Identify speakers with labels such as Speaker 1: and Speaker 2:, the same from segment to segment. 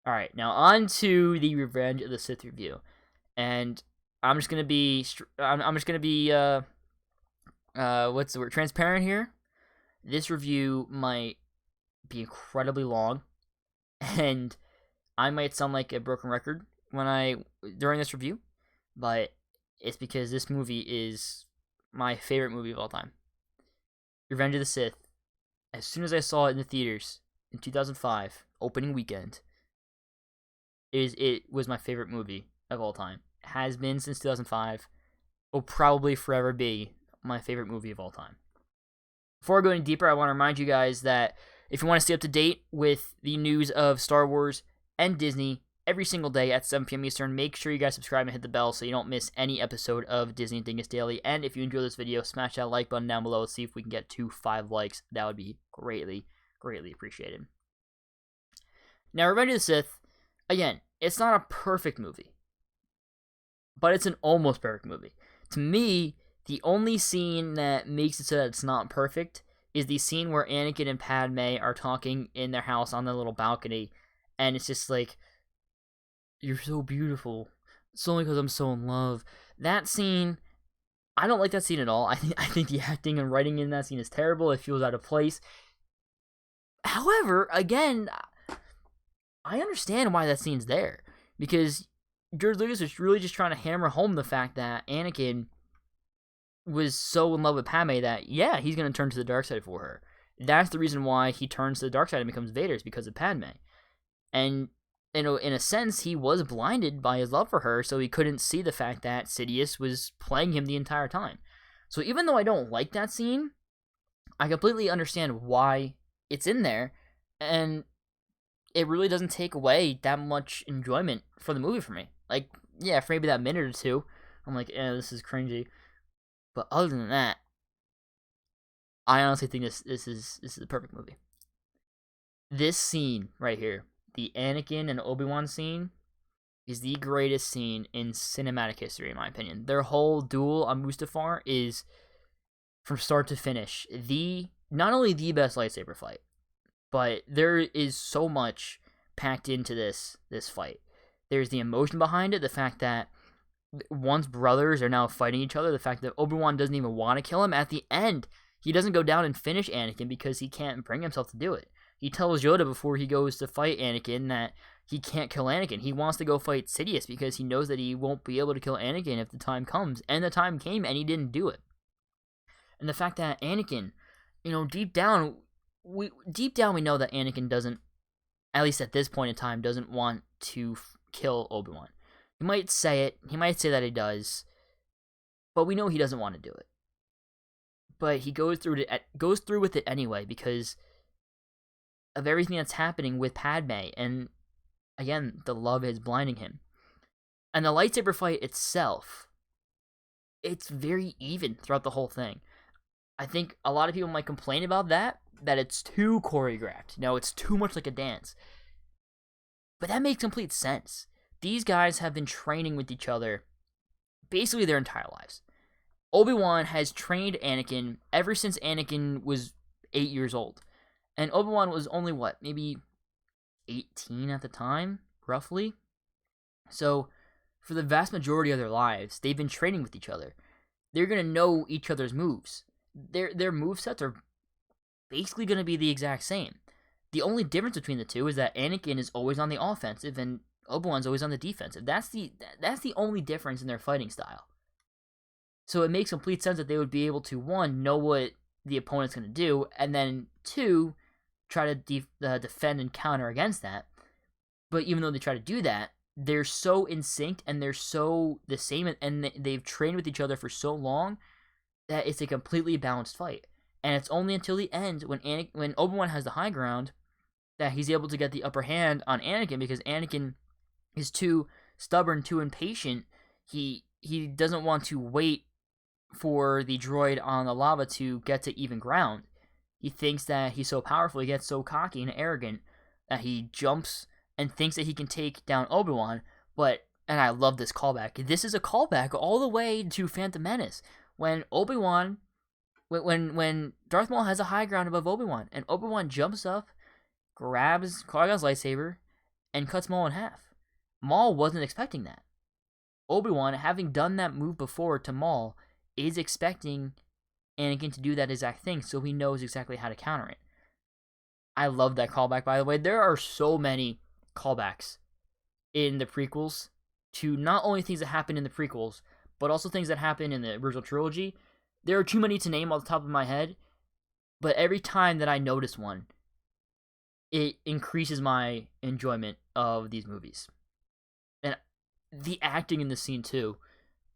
Speaker 1: All right, now on to the Revenge of the Sith review, and I'm just gonna be I'm just gonna be what's the word, transparent here. This review might be incredibly long, and I might sound like a broken record during this review, but it's because this movie is my favorite movie of all time. Revenge of the Sith. As soon as I saw it in the theaters in 2005, opening weekend, it was my favorite movie of all time. It has been since 2005. Will probably forever be my favorite movie of all time. Before I go any deeper, I want to remind you guys that if you want to stay up to date with the news of Star Wars and Disney every single day at 7 p.m. Eastern, make sure you guys subscribe and hit the bell so you don't miss any episode of Disney and Dingus Daily. And if you enjoy this video, smash that like button down below. Let's see if we can get to 5 likes. That would be greatly, greatly appreciated. Now, Revenge of the Sith, again, it's not a perfect movie, but it's an almost perfect movie. To me, the only scene that makes it so that it's not perfect is the scene where Anakin and Padme are talking in their house on the little balcony, and it's just like, you're so beautiful. It's only because I'm so in love. That scene, I don't like that scene at all. I think the acting and writing in that scene is terrible. It feels out of place. However, again, I understand why that scene's there, because George Lucas was really just trying to hammer home the fact that Anakin was so in love with Padme that, yeah, he's going to turn to the dark side for her. That's the reason why he turns to the dark side and becomes Vader, is because of Padme. And in a sense, he was blinded by his love for her, so he couldn't see the fact that Sidious was playing him the entire time. So even though I don't like that scene, I completely understand why it's in there, and it really doesn't take away that much enjoyment for the movie for me. Like, yeah, for maybe that minute or two, I'm like, this is cringy. But other than that, I honestly think this is the perfect movie. This scene right here, the Anakin and Obi-Wan scene, is the greatest scene in cinematic history, in my opinion. Their whole duel on Mustafar is, from start to finish, not only the best lightsaber fight, but there is so much packed into this fight. There's the emotion behind it, the fact that one's brothers are now fighting each other, the fact that Obi-Wan doesn't even want to kill him. At the end, he doesn't go down and finish Anakin because he can't bring himself to do it. He tells Yoda before he goes to fight Anakin that he can't kill Anakin. He wants to go fight Sidious because he knows that he won't be able to kill Anakin if the time comes. And the time came, and he didn't do it. And the fact that Anakin, deep down we know that Anakin doesn't, at least at this point in time, doesn't want to kill Obi-Wan. He might say it. He might say that he does, but we know he doesn't want to do it. But he goes through with it anyway because of everything that's happening with Padme, and again, the love is blinding him. And the lightsaber fight itself, it's very even throughout the whole thing. I think a lot of people might complain about that it's too choreographed. It's too much like a dance. But that makes complete sense. These guys have been training with each other basically their entire lives. Obi-Wan has trained Anakin ever since Anakin was 8 years old. And Obi-Wan was only, maybe 18 at the time, roughly? So, for the vast majority of their lives, they've been training with each other. They're going to know each other's moves. Their movesets are basically going to be the exact same. The only difference between the two is that Anakin is always on the offensive and Obi-Wan's always on the defensive. That's the only difference in their fighting style. So it makes complete sense that they would be able to, one, know what the opponent's going to do, and then, two, try to defend and counter against that. But even though they try to do that, they're so in sync and they're so the same, and they've trained with each other for so long that it's a completely balanced fight. And it's only until the end, when Obi-Wan has the high ground, that he's able to get the upper hand on Anakin, because Anakin is too stubborn, too impatient. He doesn't want to wait for the droid on the lava to get to even ground. He thinks that he's so powerful, he gets so cocky and arrogant that he jumps and thinks that he can take down Obi-Wan. And I love this callback. This is a callback all the way to Phantom Menace, when Obi-Wan, when Darth Maul has a high ground above Obi-Wan, and Obi-Wan jumps up, grabs Qui-Gon's lightsaber, and cuts Maul in half. Maul wasn't expecting that. Obi-Wan, having done that move before to Maul, is expecting Anakin to do that exact thing, so he knows exactly how to counter it. I love that callback, by the way. There are so many callbacks in the prequels to not only things that happen in the prequels, but also things that happen in the original trilogy. There are too many to name off the top of my head, but every time that I notice one, it increases my enjoyment of these movies. And the acting in this scene, too,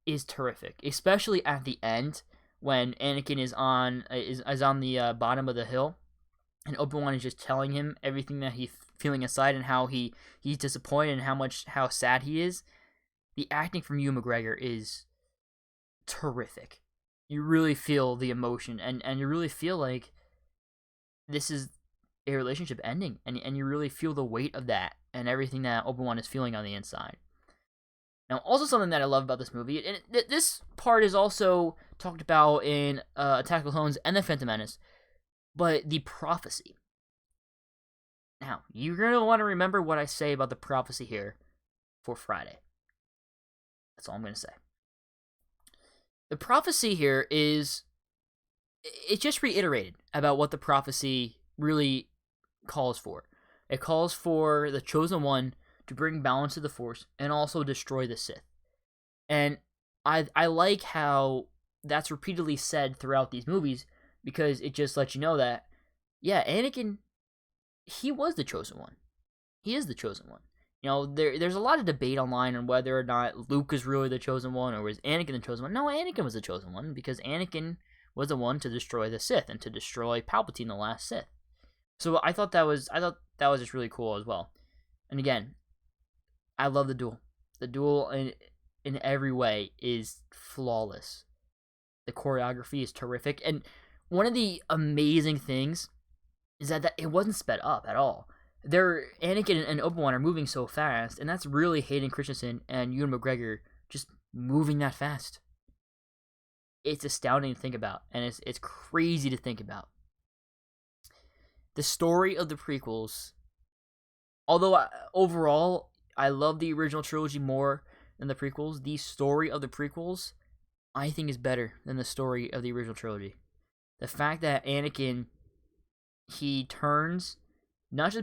Speaker 1: is terrific, especially at the end when Anakin is on the bottom of the hill, and Obi-Wan is just telling him everything that he's feeling inside and how he's disappointed and how sad he is. The acting from Ewan McGregor is terrific. You really feel the emotion, and you really feel like this is a relationship ending, and you really feel the weight of that and everything that Obi-Wan is feeling on the inside. Now, also something that I love about this movie, and this part is also talked about in Attack of the Clones and The Phantom Menace, but the prophecy. Now, you're going to want to remember what I say about the prophecy here for Friday. That's all I'm going to say. The prophecy here it's just reiterated about what the prophecy really calls for. It calls for the Chosen One to bring balance to the Force and also destroy the Sith. And I like how that's repeatedly said throughout these movies, because it just lets you know that, yeah, Anakin, he was the Chosen One. He is the Chosen One. You know, there's a lot of debate online on whether or not Luke is really the Chosen One or was Anakin the Chosen One. No, Anakin was the Chosen One, because Anakin was the one to destroy the Sith and to destroy Palpatine, the last Sith. So I thought that was just really cool as well. And again, I love the duel. The duel in every way is flawless. The choreography is terrific, and one of the amazing things is that it wasn't sped up at all. Anakin and Obi-Wan are moving so fast, and that's really Hayden Christensen and Ewan McGregor just moving that fast. It's astounding to think about, and it's crazy to think about. The story of the prequels, although overall I love the original trilogy more than the prequels, the story of the prequels I think is better than the story of the original trilogy. The fact that Anakin, he turns not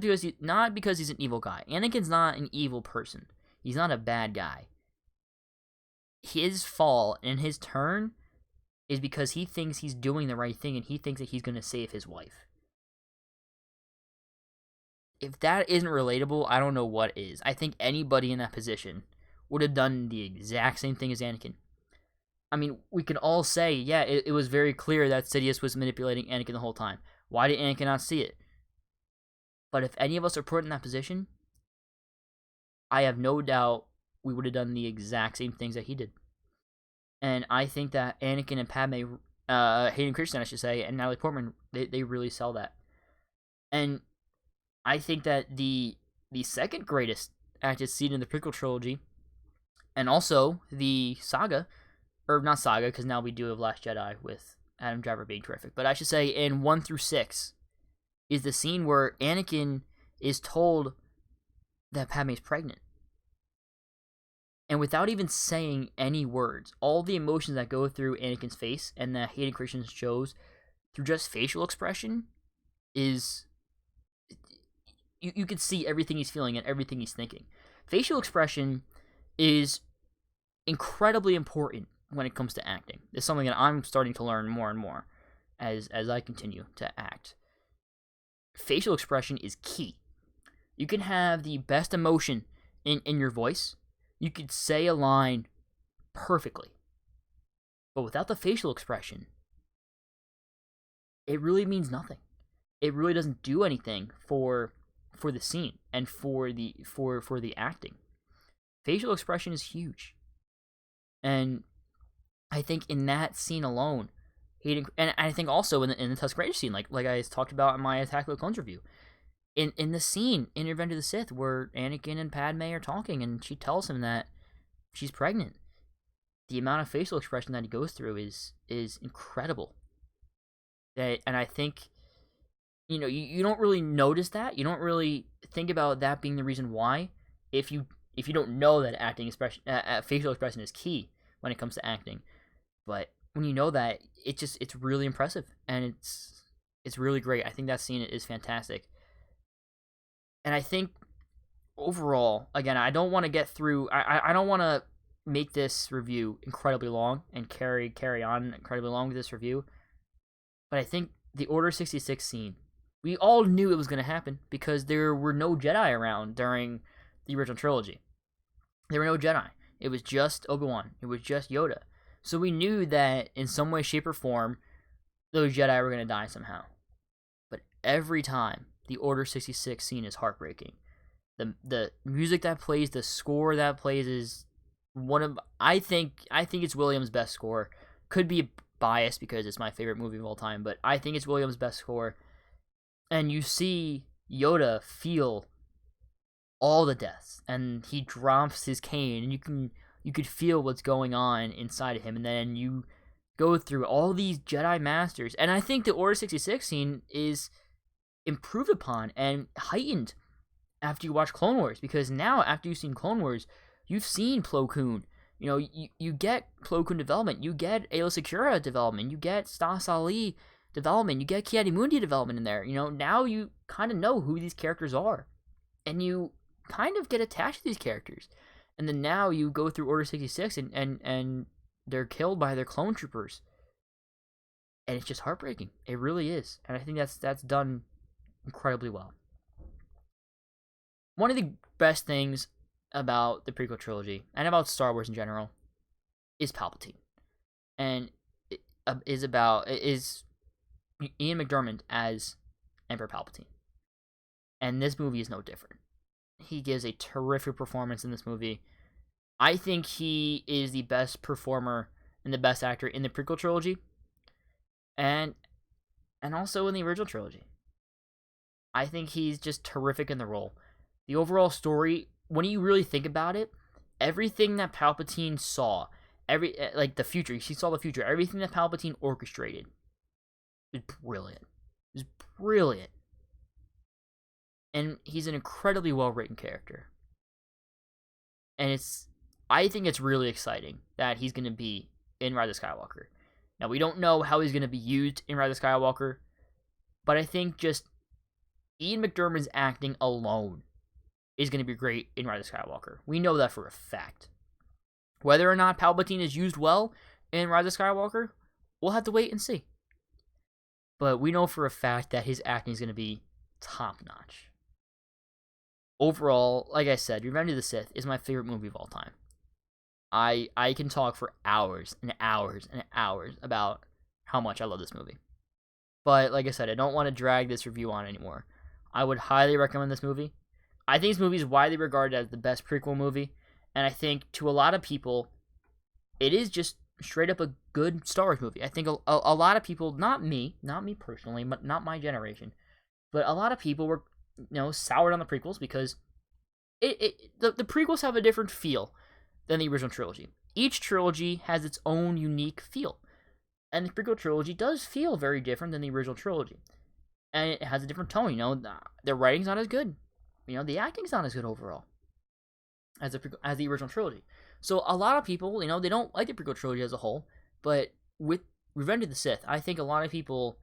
Speaker 1: because he's an evil guy. Anakin's not an evil person. He's not a bad guy. His fall and his turn is because he thinks he's doing the right thing, and he thinks that he's going to save his wife. If that isn't relatable, I don't know what is. I think anybody in that position would have done the exact same thing as Anakin. I mean, we can all say, yeah, it was very clear that Sidious was manipulating Anakin the whole time. Why did Anakin not see it? But if any of us are put in that position, I have no doubt we would have done the exact same things that he did. And I think that Anakin and Padme, Hayden Christensen, I should say, and Natalie Portman, they really sell that. And I think that the second greatest acted scene in the prequel trilogy, and also the saga, or not saga, because now we do have Last Jedi with Adam Driver being terrific, but I should say in 1 through 6, is the scene where Anakin is told that Padme's pregnant. And without even saying any words, all the emotions that go through Anakin's face and that Hayden Christensen shows through just facial expression is... You can see everything he's feeling and everything he's thinking. Facial expression is incredibly important when it comes to acting. It's something that I'm starting to learn more and more as I continue to act. Facial expression is key. You can have the best emotion in your voice. You could say a line perfectly. But without the facial expression, it really means nothing. It really doesn't do anything for the scene and for the acting. Facial expression is huge. And I think in that scene alone, and I think also in the Tusk Raider scene, like I talked about in my Attack of the Clones review, in the scene in Revenge of the Sith where Anakin and Padme are talking and she tells him that she's pregnant, the amount of facial expression that he goes through is incredible. And I think, you don't really notice that. You don't really think about that being the reason why, if you don't know that acting expression, facial expression is key when it comes to acting, but when you know that, it's really impressive, and it's really great. I think that scene is fantastic, and I think overall, again, I don't want to get through. I don't want to make this review incredibly long and carry on incredibly long with this review, but I think the Order 66 scene, we all knew it was going to happen because there were no Jedi around during the original trilogy. There were no Jedi. It was just Obi-Wan. It was just Yoda. So we knew that in some way, shape, or form, those Jedi were going to die somehow. But every time, the Order 66 scene is heartbreaking. The music that plays, the score that plays is one of, I think it's Williams' best score. Could be biased because it's my favorite movie of all time, but I think it's Williams' best score. And you see Yoda feel all the deaths, and he drops his cane, and you could feel what's going on inside of him, and then you go through all these Jedi Masters, and I think the Order 66 scene is improved upon and heightened after you watch Clone Wars, because now, after you've seen Clone Wars, you've seen Plo Koon. You know, you get Plo Koon development, you get Aayla Secura development, you get Stas Ali development, you get Ki-Adi-Mundi development in there. You know, now you kind of know who these characters are, and you kind of get attached to these characters. And then now you go through Order 66 and they're killed by their clone troopers. And it's just heartbreaking. It really is. And I think that's done incredibly well. One of the best things about the prequel trilogy, and about Star Wars in general, is Palpatine. And it is Ian McDiarmid as Emperor Palpatine. And this movie is no different. He gives a terrific performance in this movie. I think he is the best performer and the best actor in the prequel trilogy, and also in the original trilogy. I think he's just terrific in the role. The overall story, when you really think about it, everything that Palpatine saw, the future, he saw the future, everything that Palpatine orchestrated is brilliant. It was brilliant. And he's an incredibly well-written character. And I think it's really exciting that he's going to be in Rise of Skywalker. Now, we don't know how he's going to be used in Rise of Skywalker, but I think just Ian McDiarmid's acting alone is going to be great in Rise of Skywalker. We know that for a fact. Whether or not Palpatine is used well in Rise of Skywalker, we'll have to wait and see. But we know for a fact that his acting is going to be top-notch. Overall, like I said, Revenge of the Sith is my favorite movie of all time. I can talk for hours and hours and hours about how much I love this movie. But like I said, I don't want to drag this review on anymore. I would highly recommend this movie. I think this movie is widely regarded as the best prequel movie, and I think to a lot of people, it is just straight up a good Star Wars movie. I think a lot of people, not me personally, but not my generation, but a lot of people were, soured on the prequels because the prequels have a different feel than the original trilogy. Each trilogy has its own unique feel, and the prequel trilogy does feel very different than the original trilogy, and it has a different tone. The writing's not as good. The acting's not as good overall as the original trilogy. So a lot of people, they don't like the prequel trilogy as a whole, but with Revenge of the Sith, I think a lot of people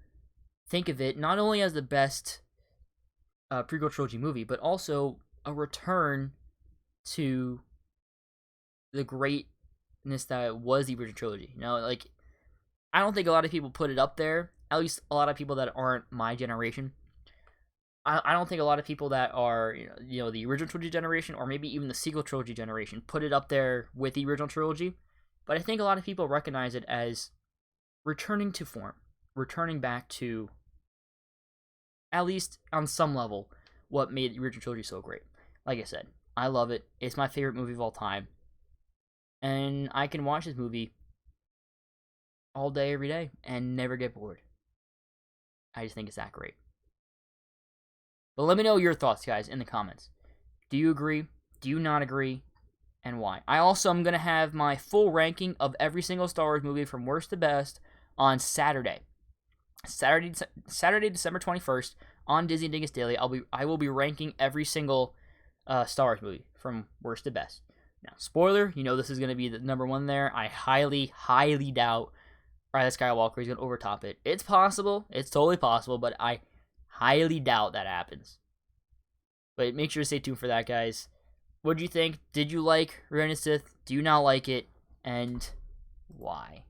Speaker 1: think of it not only as the best prequel trilogy movie, but also a return to the greatness that was the original trilogy. I don't think a lot of people put it up there, at least a lot of people that aren't my generation. I don't think a lot of people that are, the original trilogy generation, or maybe even the sequel trilogy generation, put it up there with the original trilogy. But I think a lot of people recognize it as returning to form, returning back to, at least on some level, what made the original trilogy so great. Like I said, I love it. It's my favorite movie of all time. And I can watch this movie all day, every day, and never get bored. I just think it's that great. But let me know your thoughts, guys, in the comments. Do you agree? Do you not agree? And why? I also am going to have my full ranking of every single Star Wars movie from worst to best on Saturday. Saturday, December 21st. on Disney Dingus Daily, I will be ranking every single Star Wars movie from worst to best. Now, spoiler, this is going to be the number one there. I highly, highly doubt Rise of Skywalker is going to overtop it. It's possible. It's totally possible, but I highly doubt that happens. But make sure to stay tuned for that, guys. What do you think? Did you like Revenge of the Sith? Do you not like it? And why?